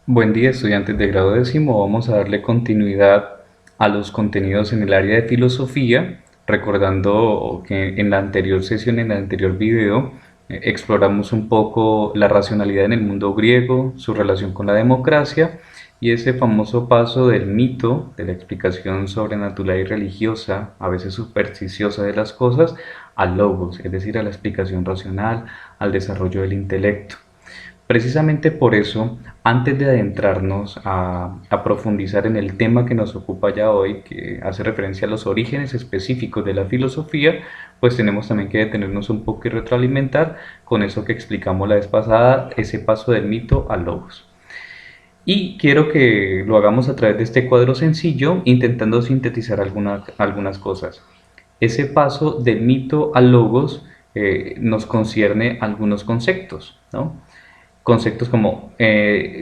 Buen día, estudiantes de grado décimo. Vamos a darle continuidad a los contenidos en el área de filosofía, recordando que en la anterior sesión, en el anterior video, exploramos un poco la racionalidad en el mundo griego, su relación con la democracia y ese famoso paso del mito, de la explicación sobrenatural y religiosa, a veces supersticiosa de las cosas, al logos, es decir, a la explicación racional, al desarrollo del intelecto. Precisamente por eso, antes de adentrarnos a profundizar en el tema que nos ocupa ya hoy, que hace referencia a los orígenes específicos de la filosofía, pues tenemos también que detenernos un poco y retroalimentar con eso que explicamos la vez pasada, ese paso del mito al logos. Y quiero que lo hagamos a través de este cuadro sencillo, intentando sintetizar algunas cosas. Ese paso del mito al logos nos concierne algunos conceptos, ¿no? Conceptos como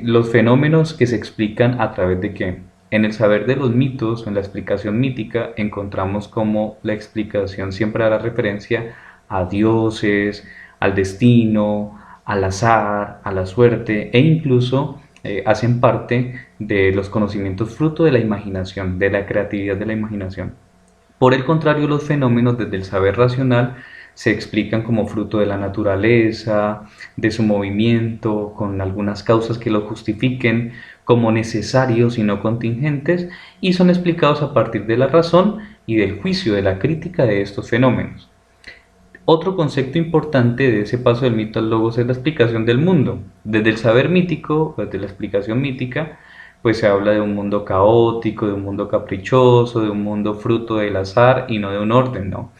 los fenómenos que se explican a través de qué. En el saber de los mitos o en la explicación mítica encontramos como la explicación siempre hará referencia a dioses, al destino, al azar, a la suerte e incluso hacen parte de los conocimientos fruto de la imaginación, de la creatividad de la imaginación. Por el contrario, los fenómenos desde el saber racional se explican como fruto de la naturaleza, de su movimiento, con algunas causas que lo justifiquen, como necesarios y no contingentes, y son explicados a partir de la razón y del juicio, de la crítica de estos fenómenos. Otro concepto importante de ese paso del mito al logos es la explicación del mundo. Desde el saber mítico, desde la explicación mítica, pues se habla de un mundo caótico, de un mundo caprichoso, de un mundo fruto del azar y no de un orden, ¿no?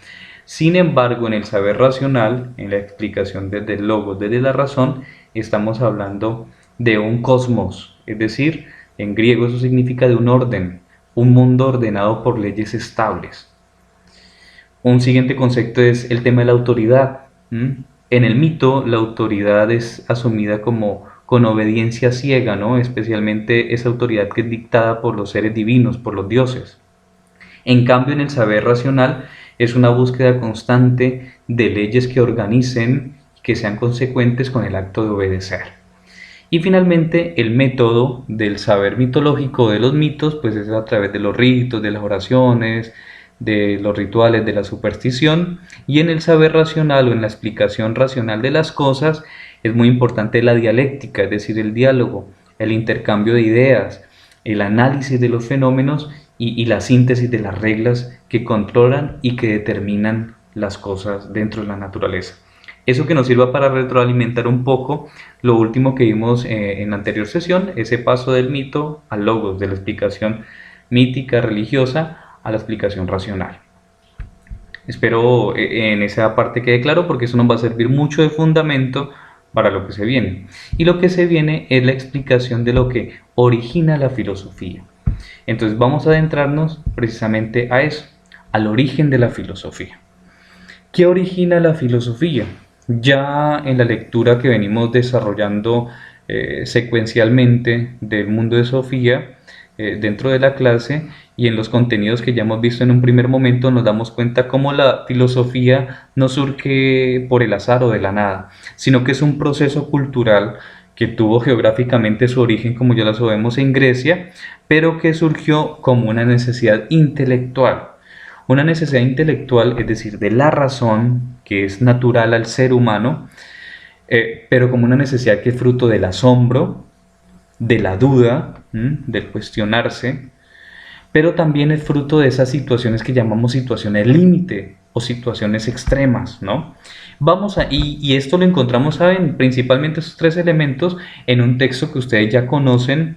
Sin embargo, en el saber racional, en la explicación desde el logos, desde la razón, estamos hablando de un cosmos, es decir, en griego eso significa de un orden, un mundo ordenado por leyes estables. Un siguiente concepto es el tema de la autoridad. En el mito, la autoridad es asumida como con obediencia ciega, ¿no? Especialmente esa autoridad que es dictada por los seres divinos, por los dioses. En cambio, en el saber racional es una búsqueda constante de leyes que organicen, que sean consecuentes con el acto de obedecer. Y finalmente, el método del saber mitológico de los mitos, pues es a través de los ritos, de las oraciones, de los rituales, de la superstición. Y en el saber racional o en la explicación racional de las cosas, es muy importante la dialéctica, es decir, el diálogo, el intercambio de ideas, el análisis de los fenómenos y la síntesis de las reglas que controlan y que determinan las cosas dentro de la naturaleza. Eso que nos sirva para retroalimentar un poco lo último que vimos en la anterior sesión, ese paso del mito al logos, de la explicación mítica, religiosa, a la explicación racional. Espero en esa parte quede claro porque eso nos va a servir mucho de fundamento para lo que se viene. Y lo que se viene es la explicación de lo que origina la filosofía. Entonces vamos a adentrarnos precisamente a eso, al origen de la filosofía. ¿Qué origina la filosofía? Ya en la lectura que venimos desarrollando secuencialmente del mundo de Sofía, dentro de la clase y en los contenidos que ya hemos visto en un primer momento, nos damos cuenta cómo la filosofía no surge por el azar o de la nada, sino que es un proceso cultural que tuvo geográficamente su origen, como ya lo sabemos, en Grecia, pero que surgió como una necesidad intelectual. Una necesidad intelectual, es decir, de la razón, que es natural al ser humano, pero como una necesidad que es fruto del asombro, de la duda, del cuestionarse, pero también es fruto de esas situaciones que llamamos situaciones límite o situaciones extremas, ¿no? Y esto lo encontramos, ¿saben? Principalmente estos tres elementos en un texto que ustedes ya conocen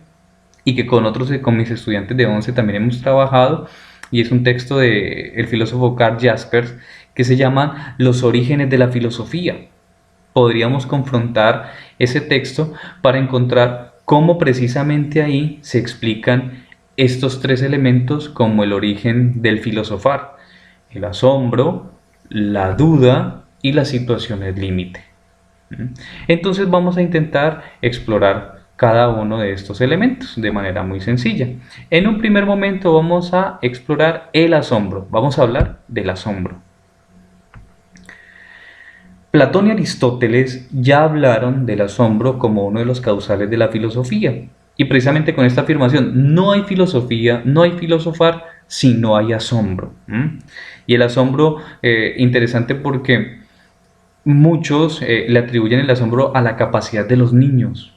y que con otros, con mis estudiantes de 11 también hemos trabajado, y es un texto de el filósofo Karl Jaspers que se llama Los orígenes de la filosofía. Podríamos confrontar ese texto para encontrar cómo precisamente ahí se explican estos tres elementos como el origen del filosofar: el asombro, la duda y las situaciones límite. Entonces vamos a intentar explorar cada uno de estos elementos de manera muy sencilla. En un primer momento vamos a explorar el asombro. Vamos a hablar del asombro. Platón y Aristóteles ya hablaron del asombro como uno de los causales de la filosofía. Y precisamente con esta afirmación, no hay filosofía, no hay filosofar si no hay asombro. ¿M? Y el asombro, interesante porque muchos le atribuyen el asombro a la capacidad de los niños.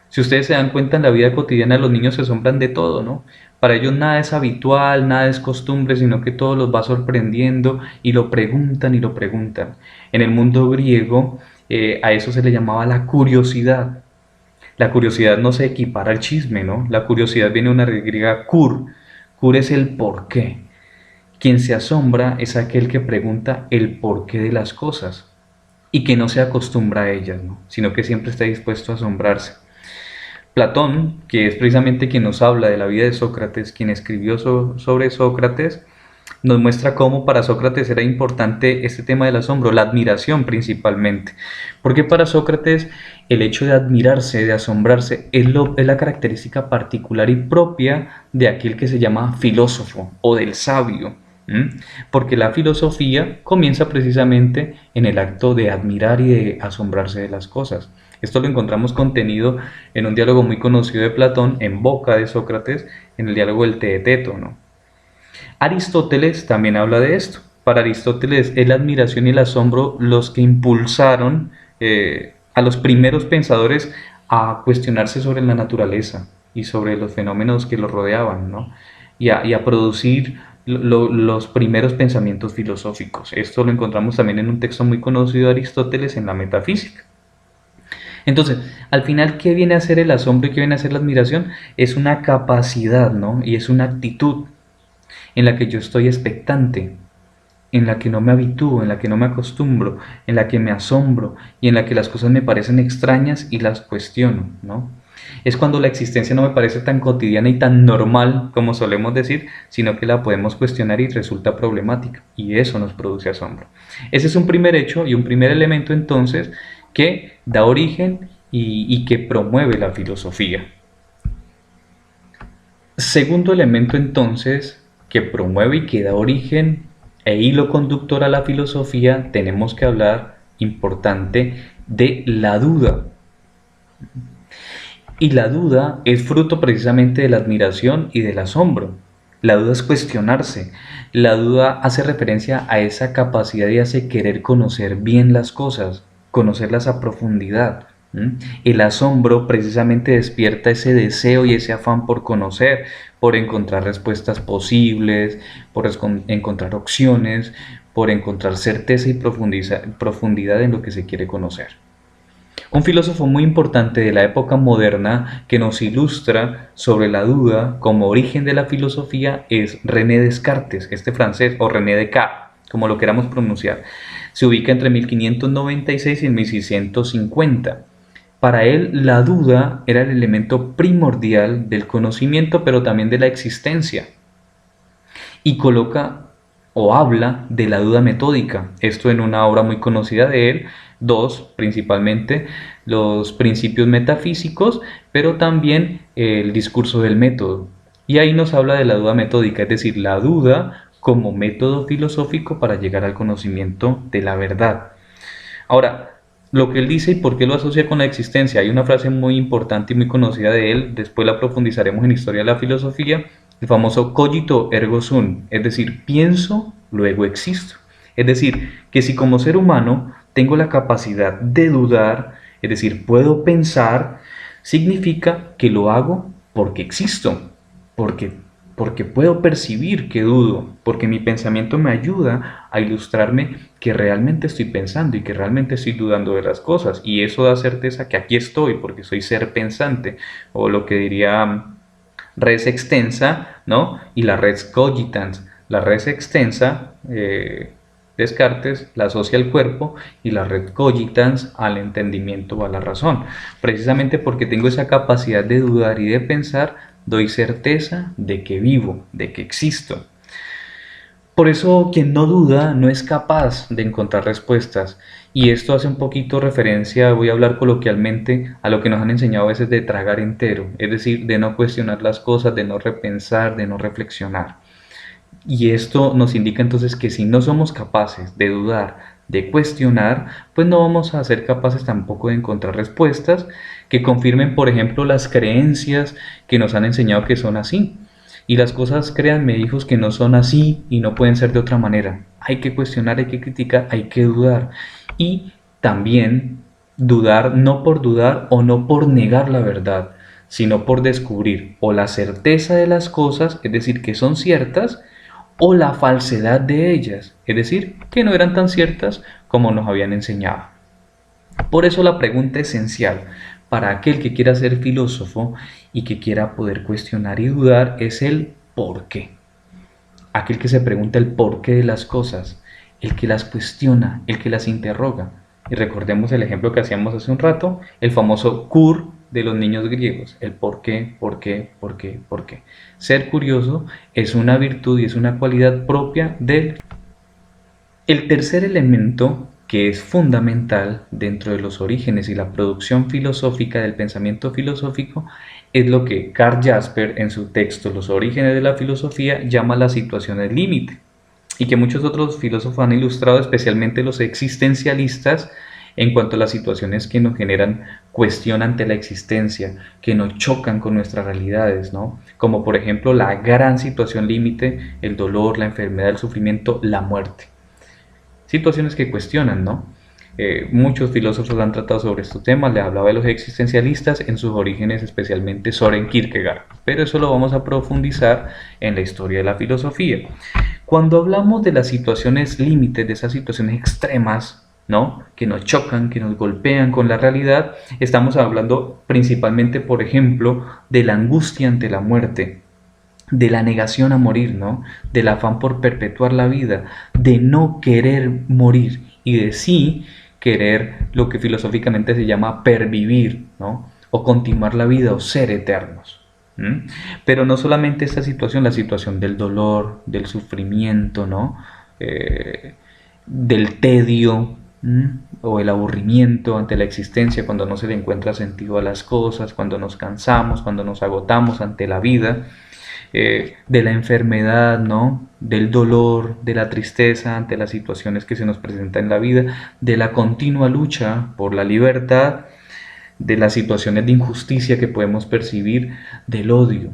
Si ustedes se dan cuenta en la vida cotidiana, los niños se asombran de todo, ¿no? Para ellos nada es habitual, nada es costumbre, sino que todo los va sorprendiendo y lo preguntan y lo preguntan. En el mundo griego, a eso se le llamaba la curiosidad. La curiosidad no se equipara al chisme, ¿no? La curiosidad viene de una raíz griega kur. Kur es el porqué. Quien se asombra es aquel que pregunta el porqué de las cosas y que no se acostumbra a ellas, ¿no? Sino que siempre está dispuesto a asombrarse. Platón, que es precisamente quien nos habla de la vida de Sócrates, quien escribió sobre Sócrates, nos muestra cómo para Sócrates era importante este tema del asombro, la admiración principalmente. Porque para Sócrates el hecho de admirarse, de asombrarse, es la característica particular y propia de aquel que se llama filósofo o del sabio. Porque la filosofía comienza precisamente en el acto de admirar y de asombrarse de las cosas. Esto lo encontramos contenido en un diálogo muy conocido de Platón, en boca de Sócrates, en el diálogo del Teeteto, ¿no? Aristóteles también habla de esto. Para Aristóteles es la admiración y el asombro los que impulsaron a los primeros pensadores a cuestionarse sobre la naturaleza y sobre los fenómenos que los rodeaban, ¿no? Y a producir los primeros pensamientos filosóficos. Esto lo encontramos también en un texto muy conocido de Aristóteles, en la Metafísica. Entonces, al final, ¿qué viene a ser el asombro y qué viene a ser la admiración? Es una capacidad, ¿no? Y es una actitud en la que yo estoy expectante, en la que no me habitúo, en la que no me acostumbro, en la que me asombro y en la que las cosas me parecen extrañas y las cuestiono, ¿no? Es cuando la existencia no me parece tan cotidiana y tan normal como solemos decir, sino que la podemos cuestionar y resulta problemática, y eso nos produce asombro. Ese es un primer hecho y un primer elemento entonces que da origen y que promueve la filosofía. Segundo elemento entonces que promueve y que da origen e hilo conductor a la filosofía, tenemos que hablar, importante, de la duda. Y la duda es fruto precisamente de la admiración y del asombro. La duda es cuestionarse. La duda hace referencia a esa capacidad y hace querer conocer bien las cosas, conocerlas a profundidad. El asombro precisamente despierta ese deseo y ese afán por conocer, por encontrar respuestas posibles, por encontrar opciones, por encontrar certeza y profundidad en lo que se quiere conocer. Un filósofo muy importante de la época moderna que nos ilustra sobre la duda como origen de la filosofía es René Descartes, este francés, o René Descartes, como lo queramos pronunciar. Se ubica entre 1596 y 1650. Para él, la duda era el elemento primordial del conocimiento, pero también de la existencia. Y coloca o habla de la duda metódica, esto en una obra muy conocida de él, dos principalmente, los principios metafísicos, pero también el discurso del método. Y ahí nos habla de la duda metódica, es decir, la duda como método filosófico para llegar al conocimiento de la verdad. Ahora, lo que él dice y por qué lo asocia con la existencia, hay una frase muy importante y muy conocida de él, después la profundizaremos en Historia de la Filosofía, el famoso cogito ergo sum, es decir, pienso, luego existo. Es decir, que si como ser humano tengo la capacidad de dudar, es decir, puedo pensar, significa que lo hago porque existo, porque, porque puedo percibir que dudo, porque mi pensamiento me ayuda a ilustrarme que realmente estoy pensando y que realmente estoy dudando de las cosas. Y eso da certeza que aquí estoy porque soy ser pensante, o lo que diría res extensa, ¿no? Y la res cogitans. La res extensa, Descartes, la asocia al cuerpo y la res cogitans al entendimiento o a la razón. Precisamente porque tengo esa capacidad de dudar y de pensar, doy certeza de que vivo, de que existo. Por eso quien no duda no es capaz de encontrar respuestas. Y esto hace un poquito referencia, voy a hablar coloquialmente, a lo que nos han enseñado a veces de tragar entero, es decir, de no cuestionar las cosas, de no repensar, de no reflexionar. Y esto nos indica entonces que si no somos capaces de dudar, de cuestionar, pues no vamos a ser capaces tampoco de encontrar respuestas que confirmen, por ejemplo, las creencias que nos han enseñado que son así. Y las cosas, créanme, hijos, que no son así y no pueden ser de otra manera. Hay que cuestionar, hay que criticar, hay que dudar. Y también dudar no por dudar o no por negar la verdad, sino por descubrir o la certeza de las cosas, es decir, que son ciertas, o la falsedad de ellas, es decir, que no eran tan ciertas como nos habían enseñado. Por eso la pregunta esencial para aquel que quiera ser filósofo y que quiera poder cuestionar y dudar es el por qué. Aquel que se pregunta el porqué de las cosas, el que las cuestiona, el que las interroga. Y recordemos el ejemplo que hacíamos hace un rato, el famoso cur de los niños griegos, el por qué, por qué, por qué, por qué. Ser curioso es una virtud y es una cualidad propia del... El tercer elemento que es fundamental dentro de los orígenes y la producción filosófica del pensamiento filosófico es lo que Karl Jasper en su texto Los orígenes de la filosofía llama las situaciones límite y que muchos otros filósofos han ilustrado, especialmente los existencialistas, en cuanto a las situaciones que nos generan cuestión ante la existencia, que nos chocan con nuestras realidades, ¿no? Como por ejemplo la gran situación límite, el dolor, la enfermedad, el sufrimiento, la muerte. Situaciones que cuestionan, ¿no? Muchos filósofos han tratado sobre estos temas, le hablaba de los existencialistas en sus orígenes, especialmente Soren Kierkegaard, pero eso lo vamos a profundizar en la historia de la filosofía. Cuando hablamos de las situaciones límites, de esas situaciones extremas, ¿no? Que nos chocan, que nos golpean con la realidad, estamos hablando principalmente, por ejemplo, de la angustia ante la muerte, de la negación a morir, ¿no? Del afán por perpetuar la vida, de no querer morir y de sí querer lo que filosóficamente se llama pervivir, ¿no? O continuar la vida o ser eternos. ¿Mm? Pero no solamente esta situación, la situación del dolor, del sufrimiento, ¿no? Del tedio, o el aburrimiento ante la existencia, cuando no se le encuentra sentido a las cosas, cuando nos cansamos, cuando nos agotamos ante la vida, de la enfermedad, ¿no? Del dolor, de la tristeza ante las situaciones que se nos presentan en la vida, de la continua lucha por la libertad, de las situaciones de injusticia que podemos percibir, del odio.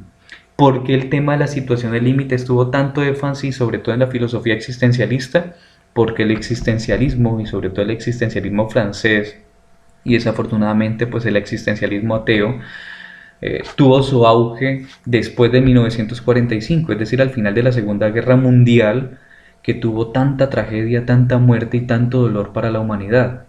¿Por qué el tema de las situaciones límites tuvo tanto énfasis, sobre todo en la filosofía existencialista? Porque el existencialismo, y sobre todo el existencialismo francés, y desafortunadamente pues el existencialismo ateo, tuvo su auge después de 1945, es decir, al final de la Segunda Guerra Mundial, que tuvo tanta tragedia, tanta muerte y tanto dolor para la humanidad.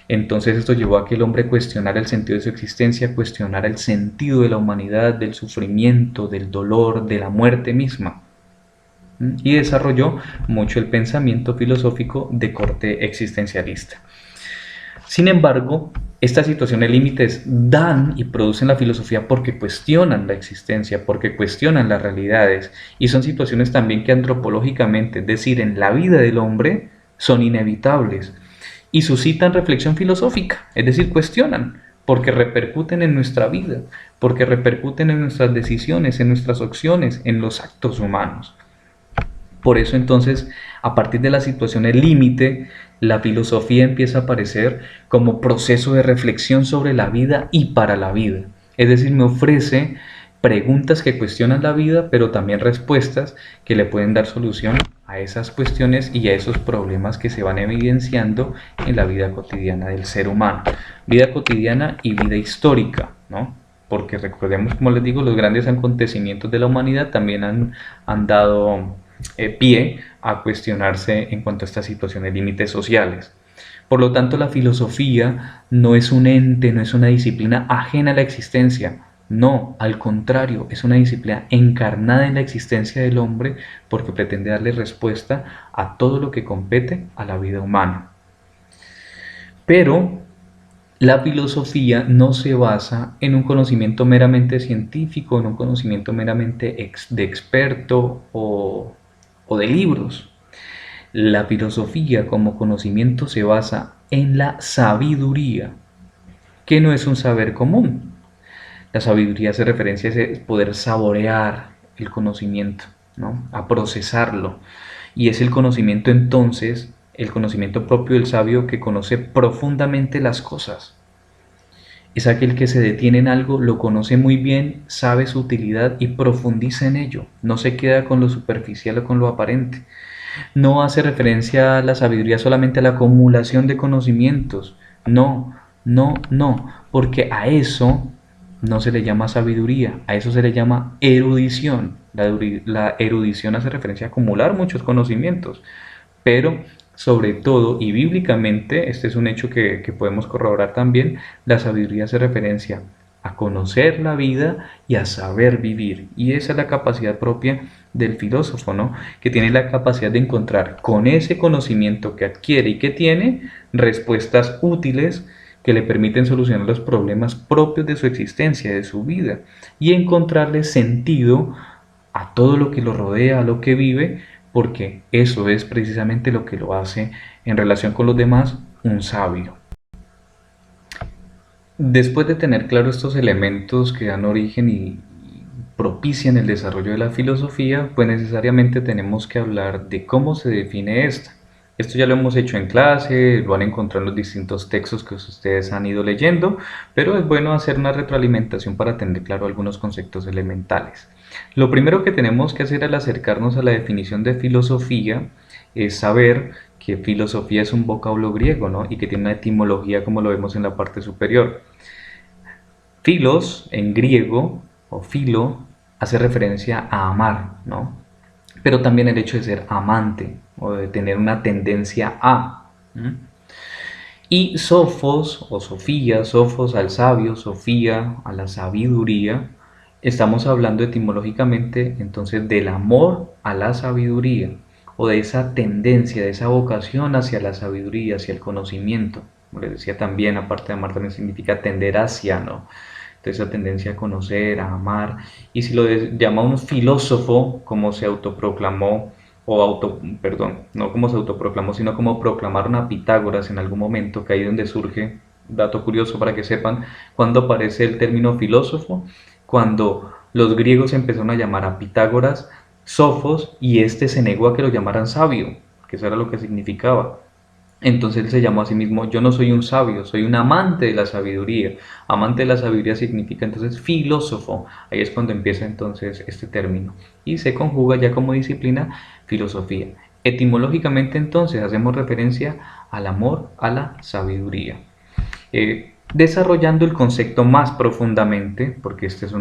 Entonces esto llevó a que el hombre cuestionara el sentido de su existencia, cuestionara el sentido de la humanidad, del sufrimiento, del dolor, de la muerte misma. Y desarrolló mucho el pensamiento filosófico de corte existencialista. Sin embargo, estas situaciones límites dan y producen la filosofía porque cuestionan la existencia, porque cuestionan las realidades, y son situaciones también que antropológicamente, es decir, en la vida del hombre, son inevitables y suscitan reflexión filosófica, es decir, cuestionan, porque repercuten en nuestra vida, porque repercuten en nuestras decisiones, en nuestras acciones, en los actos humanos. Por eso entonces, a partir de las situaciones límite, la filosofía empieza a aparecer como proceso de reflexión sobre la vida y para la vida. Es decir, me ofrece preguntas que cuestionan la vida, pero también respuestas que le pueden dar solución a esas cuestiones y a esos problemas que se van evidenciando en la vida cotidiana del ser humano. Vida cotidiana y vida histórica, ¿no? Porque recordemos, como les digo, los grandes acontecimientos de la humanidad también han dado pie a cuestionarse en cuanto a estas situaciones límites sociales. Por lo tanto, la filosofía no es un ente, no es una disciplina ajena a la existencia. No, al contrario, es una disciplina encarnada en la existencia del hombre porque pretende darle respuesta a todo lo que compete a la vida humana. Pero la filosofía no se basa en un conocimiento meramente científico, en un conocimiento meramente de experto o de libros. La filosofía como conocimiento se basa en la sabiduría, que no es un saber común. La sabiduría hace referencia a ese poder saborear el conocimiento, ¿no? A procesarlo. Y es el conocimiento entonces el conocimiento propio del sabio que conoce profundamente las cosas. Es aquel que se detiene en algo, lo conoce muy bien, sabe su utilidad y profundiza en ello. No se queda con lo superficial o con lo aparente. No hace referencia a la sabiduría solamente a la acumulación de conocimientos. No, no, porque a eso no se le llama sabiduría, a eso se le llama erudición. La erudición hace referencia a acumular muchos conocimientos, pero sobre todo y bíblicamente, este es un hecho que podemos corroborar también, la sabiduría hace referencia a conocer la vida y a saber vivir. Y esa es la capacidad propia del filósofo, ¿no? Que tiene la capacidad de encontrar con ese conocimiento que adquiere y que tiene respuestas útiles que le permiten solucionar los problemas propios de su existencia, de su vida, y encontrarle sentido a todo lo que lo rodea, a lo que vive, porque eso es precisamente lo que lo hace en relación con los demás un sabio. Después de tener claro estos elementos que dan origen y propician el desarrollo de la filosofía, pues necesariamente tenemos que hablar de cómo se define esta. Esto ya lo hemos hecho en clase, lo han encontrado en los distintos textos que ustedes han ido leyendo, pero es bueno hacer una retroalimentación para tener claro algunos conceptos elementales. Lo primero que tenemos que hacer al acercarnos a la definición de filosofía es saber que filosofía es un vocablo griego, ¿no? Y que tiene una etimología como lo vemos en la parte superior. Filos en griego o filo hace referencia a amar, ¿no? Pero también el hecho de ser amante o de tener una tendencia a. ¿Mm? Y sofos o sofía, sofos al sabio, sofía a la sabiduría, estamos hablando etimológicamente entonces del amor a la sabiduría o de esa tendencia, de esa vocación hacia la sabiduría, hacia el conocimiento. Como les decía también, aparte de amar también significa tender hacia, ¿no? Entonces esa tendencia a conocer, a amar. Y si lo llamamos filósofo, como se autoproclamó perdón, no como se autoproclamó, sino como proclamaron a Pitágoras en algún momento, que ahí es donde surge, dato curioso para que sepan, cuando aparece el término filósofo, cuando los griegos empezaron a llamar a Pitágoras sofos y este se negó a que lo llamaran sabio, que eso era lo que significaba. Entonces él se llamó a sí mismo, yo no soy un sabio, soy un amante de la sabiduría. Amante de la sabiduría significa entonces filósofo. Ahí es cuando empieza entonces este término. Y se conjuga ya como disciplina filosofía. Etimológicamente entonces hacemos referencia al amor, a la sabiduría. Desarrollando el concepto más profundamente, porque esta es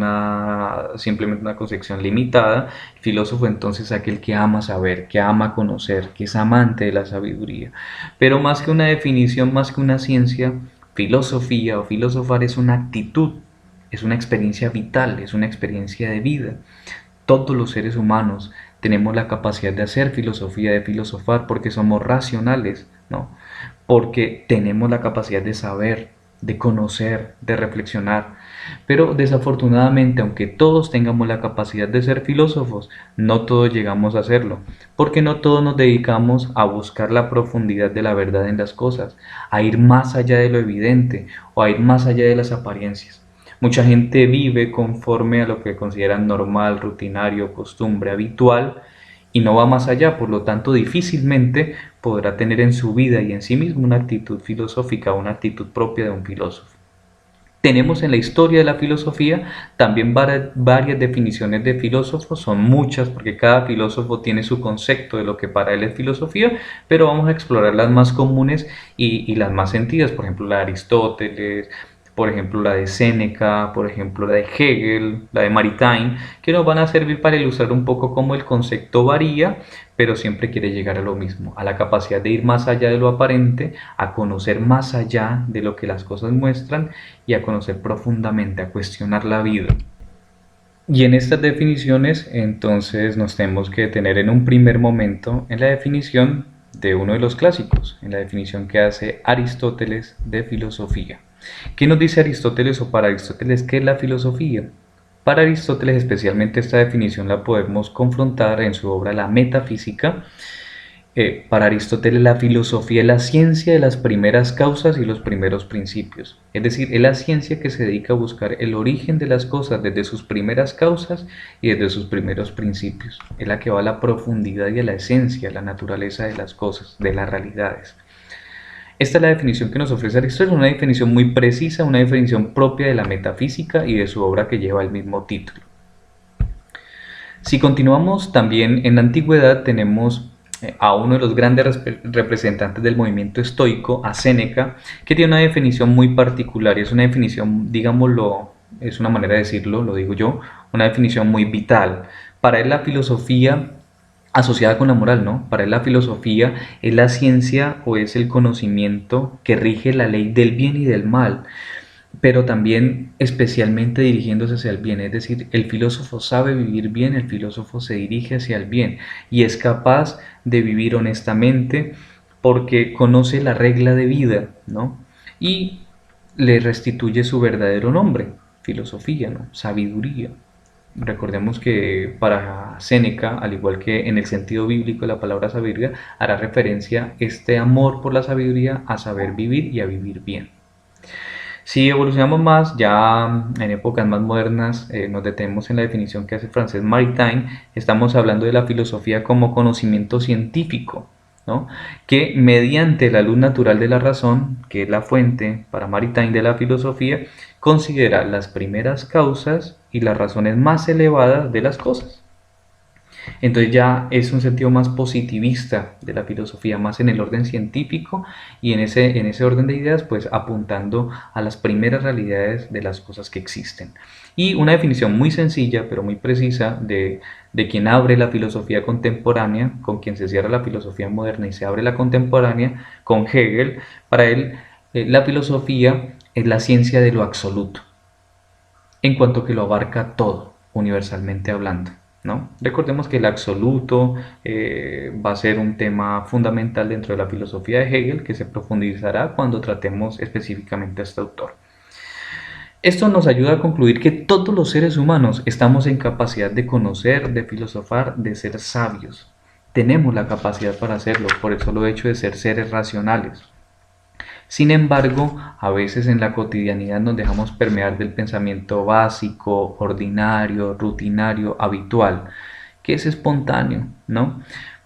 simplemente una concepción limitada, el filósofo entonces es aquel que ama saber, que ama conocer, que es amante de la sabiduría. Pero más que una definición, más que una ciencia, filosofía o filosofar es una actitud, es una experiencia vital, es una experiencia de vida. Todos los seres humanos tenemos la capacidad de hacer filosofía, de filosofar, porque somos racionales, ¿no? Porque tenemos la capacidad de saber, de conocer, de reflexionar. Pero desafortunadamente, aunque todos tengamos la capacidad de ser filósofos, no todos llegamos a hacerlo, porque no todos nos dedicamos a buscar la profundidad de la verdad en las cosas, a ir más allá de lo evidente o a ir más allá de las apariencias. Mucha gente vive conforme a lo que consideran normal, rutinario, costumbre, habitual, y no va más allá, por lo tanto difícilmente podrá tener en su vida y en sí mismo una actitud filosófica, una actitud propia de un filósofo. Tenemos en la historia de la filosofía también varias definiciones de filósofos, son muchas porque cada filósofo tiene su concepto de lo que para él es filosofía, pero vamos a explorar las más comunes y las más sentidas, por ejemplo la de Aristóteles, por ejemplo la de Séneca, por ejemplo la de Hegel, la de Maritain, que nos van a servir para ilustrar un poco cómo el concepto varía, pero siempre quiere llegar a lo mismo, a la capacidad de ir más allá de lo aparente, a conocer más allá de lo que las cosas muestran y a conocer profundamente, a cuestionar la vida. Y en estas definiciones, entonces nos tenemos que detener en un primer momento en la definición de uno de los clásicos, en la definición que hace Aristóteles de filosofía. ¿Qué nos dice Aristóteles o para Aristóteles qué es la filosofía? Para Aristóteles especialmente esta definición la podemos confrontar en su obra La Metafísica, Para Aristóteles la filosofía es la ciencia de las primeras causas y los primeros principios. Es decir, es la ciencia que se dedica a buscar el origen de las cosas desde sus primeras causas y desde sus primeros principios. Es la que va a la profundidad y a la esencia, a la naturaleza de las cosas, de las realidades. Esta es la definición que nos ofrece Aristóteles, una definición muy precisa, una definición propia de la metafísica y de su obra que lleva el mismo título. Si continuamos también en la antigüedad tenemos a uno de los grandes representantes del movimiento estoico, a Séneca, que tiene una definición muy particular y es una definición, digámoslo, es una manera de decirlo, lo digo yo, una definición muy vital. Para él la filosofía asociada con la moral, ¿no? Para él la filosofía es la ciencia o es el conocimiento que rige la ley del bien y del mal, pero también especialmente dirigiéndose hacia el bien. Es decir, el filósofo sabe vivir bien, el filósofo se dirige hacia el bien y es capaz de vivir honestamente porque conoce la regla de vida, ¿no? Y le restituye su verdadero nombre, filosofía, ¿no? Sabiduría. Recordemos que para Séneca, al igual que en el sentido bíblico de la palabra sabiduría, hará referencia este amor por la sabiduría a saber vivir y a vivir bien. Si evolucionamos más, ya en épocas más modernas, nos detenemos en la definición que hace Francesc Maritain, estamos hablando de la filosofía como conocimiento científico, ¿no? Que mediante la luz natural de la razón, que es la fuente para Maritain de la filosofía, considera las primeras causas y las razones más elevadas de las cosas. Entonces ya es un sentido más positivista de la filosofía, más en el orden científico y en ese orden de ideas, pues apuntando a las primeras realidades de las cosas que existen. Y una definición muy sencilla, pero muy precisa, de quien abre la filosofía contemporánea, con quien se cierra la filosofía moderna y se abre la contemporánea, con Hegel. Para él, la filosofía es la ciencia de lo absoluto, en cuanto que lo abarca todo, universalmente hablando, ¿no? Recordemos que el absoluto va a ser un tema fundamental dentro de la filosofía de Hegel que se profundizará cuando tratemos específicamente a este autor. Esto nos ayuda a concluir que todos los seres humanos estamos en capacidad de conocer, de filosofar, de ser sabios. Tenemos la capacidad para hacerlo por el solo hecho de ser seres racionales. Sin embargo, a veces en la cotidianidad nos dejamos permear del pensamiento básico, ordinario, rutinario, habitual, que es espontáneo, ¿no?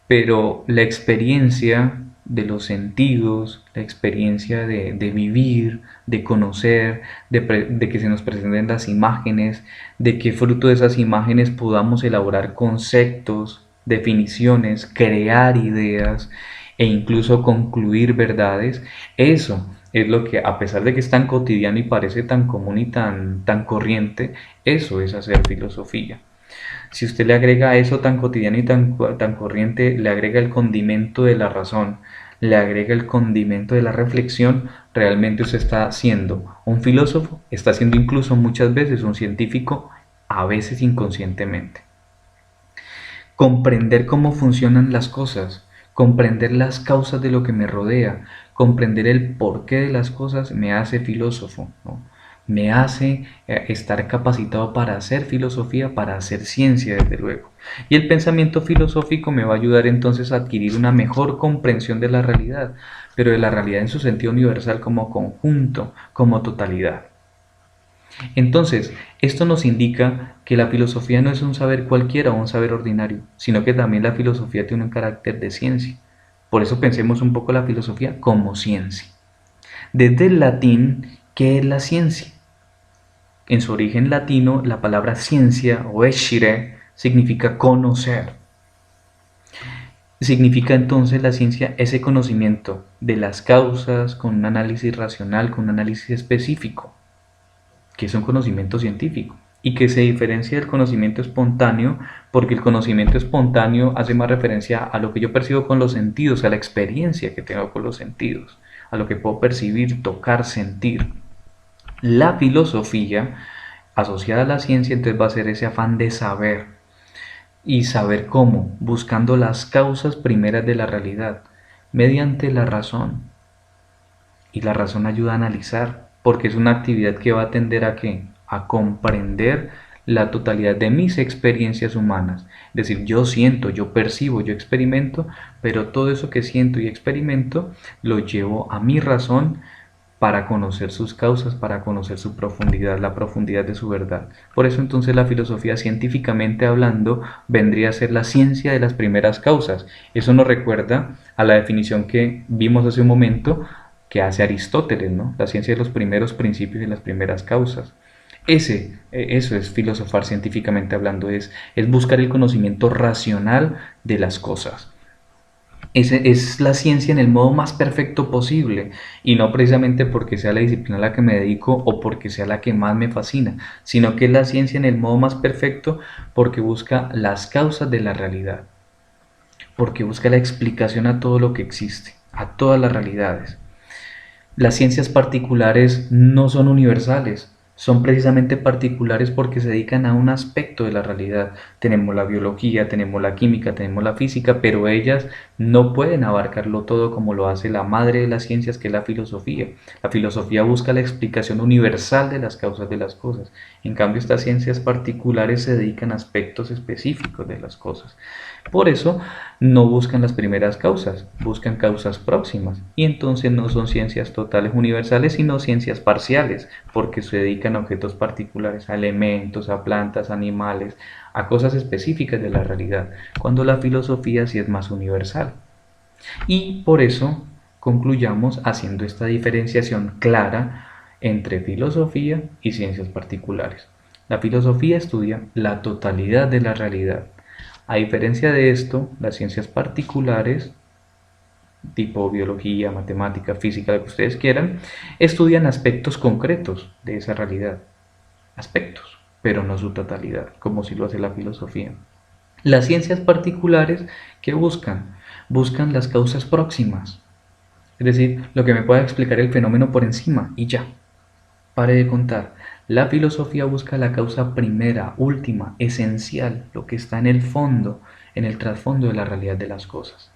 Pero la experiencia de los sentidos, la experiencia de vivir, de conocer, de que se nos presenten las imágenes, de que fruto de esas imágenes podamos elaborar conceptos, definiciones, crear ideas e incluso concluir verdades, eso es lo que, a pesar de que es tan cotidiano y parece tan común y tan corriente, eso es hacer filosofía. Si usted le agrega a eso tan cotidiano y tan corriente, le agrega el condimento de la razón, le agrega el condimento de la reflexión, realmente usted está siendo un filósofo, está siendo incluso muchas veces un científico, a veces inconscientemente. Comprender cómo funcionan las cosas, comprender las causas de lo que me rodea, comprender el porqué de las cosas me hace filósofo, ¿no? Me hace estar capacitado para hacer filosofía, para hacer ciencia, desde luego. Y el pensamiento filosófico me va a ayudar entonces a adquirir una mejor comprensión de la realidad, pero de la realidad en su sentido universal como conjunto, como totalidad. Entonces, esto nos indica que la filosofía no es un saber cualquiera o un saber ordinario, sino que también la filosofía tiene un carácter de ciencia. Por eso pensemos un poco la filosofía como ciencia. Desde el latín, ¿qué es la ciencia? En su origen latino, la palabra ciencia o escire significa conocer. Significa entonces la ciencia ese conocimiento de las causas con un análisis racional, con un análisis específico, que es un conocimiento científico y que se diferencia del conocimiento espontáneo porque el conocimiento espontáneo hace más referencia a lo que yo percibo con los sentidos, a la experiencia que tengo con los sentidos, a lo que puedo percibir, tocar, sentir. La filosofía asociada a la ciencia entonces va a ser ese afán de saber y saber cómo, buscando las causas primeras de la realidad mediante la razón. Y la razón ayuda a analizar, porque es una actividad que va a tender a ¿qué? A comprender la totalidad de mis experiencias humanas. Es decir, yo siento, yo percibo, yo experimento, pero todo eso que siento y experimento lo llevo a mi razón para conocer sus causas, para conocer su profundidad, la profundidad de su verdad. Por eso entonces la filosofía, científicamente hablando, vendría a ser la ciencia de las primeras causas. Eso nos recuerda a la definición que vimos hace un momento que hace Aristóteles, ¿no? La ciencia de los primeros principios y las primeras causas. Eso es filosofar científicamente hablando, es buscar el conocimiento racional de las cosas. Es la ciencia en el modo más perfecto posible y no precisamente porque sea la disciplina a la que me dedico o porque sea la que más me fascina, sino que es la ciencia en el modo más perfecto porque busca las causas de la realidad, porque busca la explicación a todo lo que existe, a todas las realidades. Las ciencias particulares no son universales, son precisamente particulares porque se dedican a un aspecto de la realidad. Tenemos la biología, tenemos la química, tenemos la física, pero ellas no pueden abarcarlo todo como lo hace la madre de las ciencias, que es la filosofía. La filosofía busca la explicación universal de las causas de las cosas. En cambio, estas ciencias particulares se dedican a aspectos específicos de las cosas. Por eso no buscan las primeras causas, buscan causas próximas. Y entonces no son ciencias totales universales, sino ciencias parciales, porque se dedican a objetos particulares, a elementos, a plantas, animales, a cosas específicas de la realidad, cuando la filosofía sí es más universal. Y por eso concluyamos haciendo esta diferenciación clara entre filosofía y ciencias particulares. La filosofía estudia la totalidad de la realidad. A diferencia de esto, las ciencias particulares, tipo biología, matemática, física, lo que ustedes quieran, estudian aspectos concretos de esa realidad. Aspectos, pero no su totalidad, como si lo hace la filosofía. Las ciencias particulares, ¿qué buscan? Buscan las causas próximas, es decir, lo que me pueda explicar el fenómeno por encima y ya. Pare de contar. La filosofía busca la causa primera, última, esencial, lo que está en el fondo, en el trasfondo de la realidad de las cosas.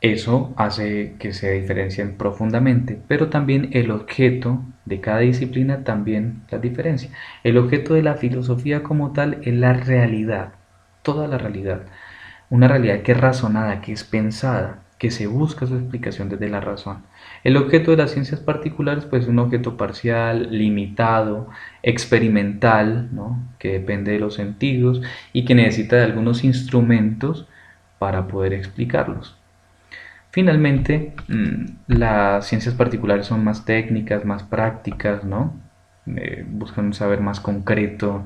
Eso hace que se diferencien profundamente, pero también el objeto de cada disciplina también la diferencia. El objeto de la filosofía como tal es la realidad, toda la realidad. Una realidad que es razonada, que es pensada, que se busca su explicación desde la razón. El objeto de las ciencias particulares pues es un objeto parcial, limitado, experimental, ¿no? Que depende de los sentidos y que necesita de algunos instrumentos para poder explicarlos. Finalmente, las ciencias particulares son más técnicas, más prácticas, ¿no? Buscan un saber más concreto,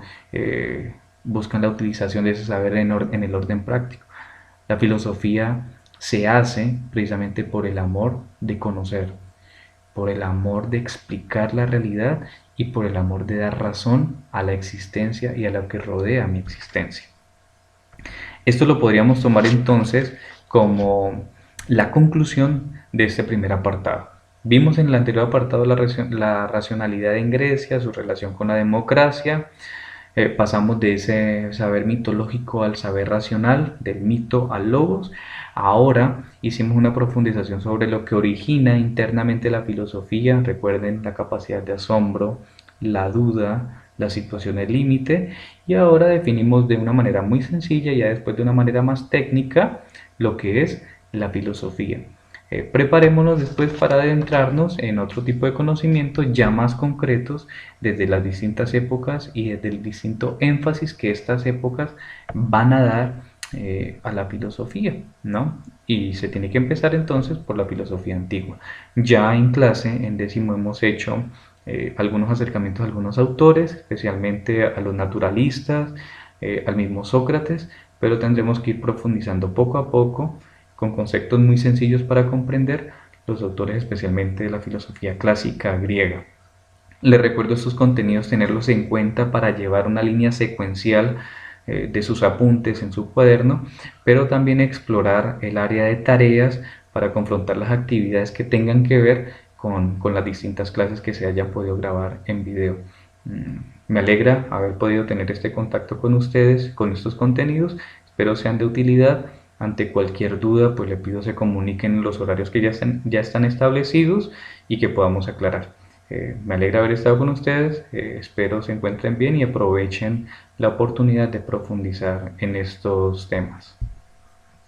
buscan la utilización de ese saber en el orden práctico. La filosofía se hace precisamente por el amor de conocer, por el amor de explicar la realidad y por el amor de dar razón a la existencia y a lo que rodea mi existencia. Esto lo podríamos tomar entonces como la conclusión de este primer apartado. Vimos en el anterior apartado la racionalidad en Grecia, su relación con la democracia. Pasamos de ese saber mitológico al saber racional, del mito al logos. Ahora hicimos una profundización sobre lo que origina internamente la filosofía. Recuerden la capacidad de asombro, la duda, las situaciones límite. Y ahora definimos de una manera muy sencilla, ya después de una manera más técnica, lo que es la filosofía. Preparémonos después para adentrarnos en otro tipo de conocimientos ya más concretos desde las distintas épocas y desde el distinto énfasis que estas épocas van a dar a la filosofía, ¿no? Y se tiene que empezar entonces por la filosofía antigua. Ya en clase, en décimo, hemos hecho algunos acercamientos a algunos autores, especialmente a los naturalistas, al mismo Sócrates, pero tendremos que ir profundizando poco a poco con conceptos muy sencillos para comprender los autores especialmente de la filosofía clásica griega. Les recuerdo estos contenidos tenerlos en cuenta para llevar una línea secuencial de sus apuntes en su cuaderno, pero también explorar el área de tareas para confrontar las actividades que tengan que ver con las distintas clases que se hayan podido grabar en video. Me alegra haber podido tener este contacto con ustedes, con estos contenidos, espero sean de utilidad. Ante cualquier duda, pues le pido se comuniquen en los horarios que ya están establecidos y que podamos aclarar. Me alegra haber estado con ustedes, espero se encuentren bien y aprovechen la oportunidad de profundizar en estos temas.